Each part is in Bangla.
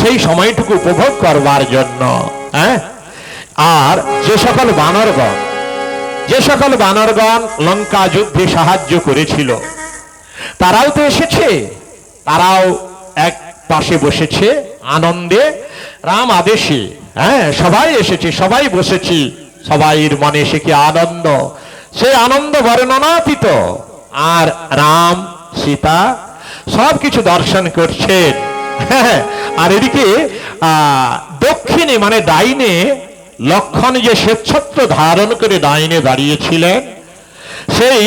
সেই সময়টুকু উপভোগ করবার জন্য। হ্যাঁ, আর যে সকল বানরগণ লঙ্কা যুদ্ধে সাহায্য করেছিল তারাও তো এসেছে, তারাও এক পাশে বসেছে আনন্দে রাম আদেশে। হ্যাঁ, সবাই এসেছে, সবাই বসেছি, সবাইয়ের মনে সে কি আনন্দ, সে আনন্দ বর্ণনাতীত। আর রাম সীতা সবকিছু দর্শন করছেন। আর এদিকে দক্ষিণে মানে ডাইনে লক্ষণ যে শ্বেতছত্র ধারণ করে ডাইনে দাঁড়িয়েছিলেন, সেই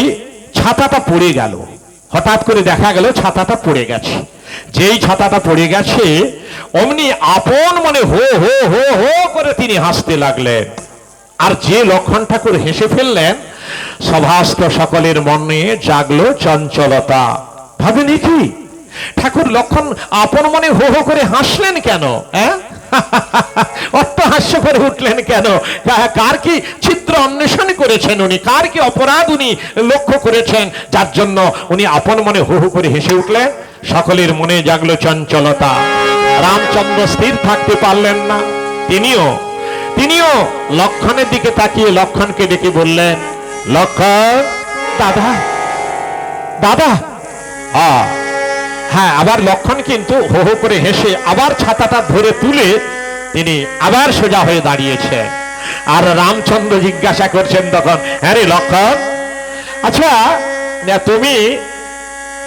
ছাতাটা পড়ে গেল। হঠাৎ করে দেখা গেল ছাতাটা পড়ে গেছে। যেই ছাতাটা পড়ে গেছে অমনি আপন মনে হো হো হো হো করে তিনি হাসতে লাগলেন। আর যে লক্ষণ ঠাকুর হেসে ফেললেন, সভাস্থ সকলের মনে জাগলো চঞ্চলতা। ভাবেনি কি ঠাকুর লক্ষণ আপন মনে হো হো করে হাসলেন কেন? অট্টহাস্য করে উঠলেন কেন? কার কি ছিদ্র অন্বেষণ করেছেন উনি? কার কি অপরাধ উনি লক্ষ্য করেছেন যার জন্য উনি আপন মনে হো হো করে হেসে উঠলেন? সকলের মনে জাগলো চঞ্চলতা। রামচন্দ্র স্থির থাকতে পারলেন না। তিনিও লক্ষণের দিকে তাকিয়ে লক্ষণকে ডেকে বললেন, লক্ষণ দাদা দাদা। হ্যাঁ, আবার লক্ষণ কিন্তু হো হো করে হেসে আবার ছাতাটা ধরে তুলে তিনি আবার সোজা হয়ে দাঁড়িয়েছেন। আর রামচন্দ্র জিজ্ঞাসা করছেন তখন, হ্যাঁ রে লক্ষণ, আচ্ছা তুমি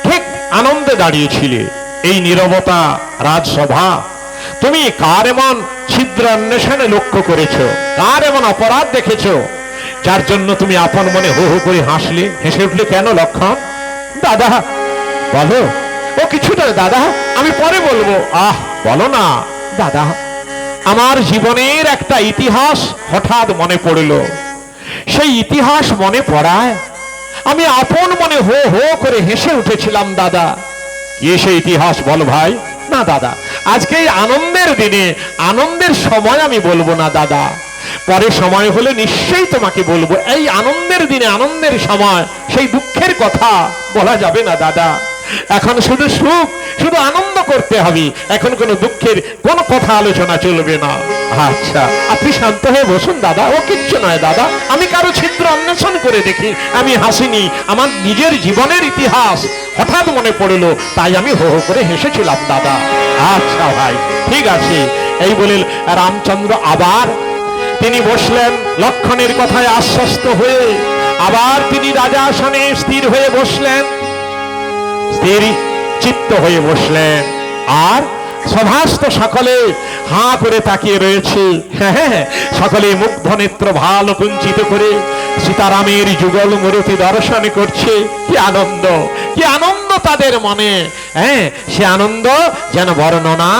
ঠিক আনন্দে দাঁড়িয়েছিলে, এই নীরবতা রাজসভা, তুমি কার এমন ছিদ্র অন্বেষণে লক্ষ্য করেছো? কার এমন অপরাধ দেখেছো যার জন্য তুমি আপন মনে হো হো করে হাসলে, হেসে উঠলে কেন লক্ষণ? দাদা বলো। ও কিছুটা দাদা, আমি পরে বলবো। বলো না দাদা। আমার জীবনের একটা ইতিহাস হঠাৎ মনে পড়ল। সেই ইতিহাস মনে পড়ায় আমি আপন মনে হো হো করে হেসে উঠেছিলাম দাদা। কি সেই ইতিহাস বল ভাই? না দাদা, আজকে এই আনন্দের দিনে আনন্দের সময় আমি বলবো না দাদা, পরে সময় হলে নিশ্চয়ই তোমাকে বলবো। এই আনন্দের দিনে আনন্দের সময় সেই দুঃখের কথা বলা যাবে না দাদা। এখন শুধু সুখ, শুধু আনন্দ করতে হবে, এখন কোনো দুঃখের কোনো কথা আলোচনা চলবে না। আচ্ছা, আপনি শান্ত হয়ে বসুন দাদা। ও কিচ্ছু নয় দাদা, আমি কারো ছিদ্র অন্বেষণ করে দেখি, আমি হাসিনি। আমার নিজের জীবনের ইতিহাস হঠাৎ মনে পড়লো, তাই আমি হো হো করে হেসেছিলাম দাদা। আচ্ছা ভাই, ঠিক আছে। এই বলে রামচন্দ্র আবার তিনি বসলেন, লক্ষণের কথায় আশ্বস্ত হয়ে আবার তিনি রাজা আসনে স্থির হয়ে বসলেন, স্থির চিত্ত হয়ে বসলেন। আর সভাস্থ সকলে হাঁ করে তাকিয়ে রয়েছে। সকলে মুগ্ধ নেত্র ভালো কুঞ্চিত করে সীতারামের যুগল মূর্তি দর্শন করছে। কি আনন্দ, কি আনন্দ তাদের মনে! সে আনন্দ যেন বর্ণনা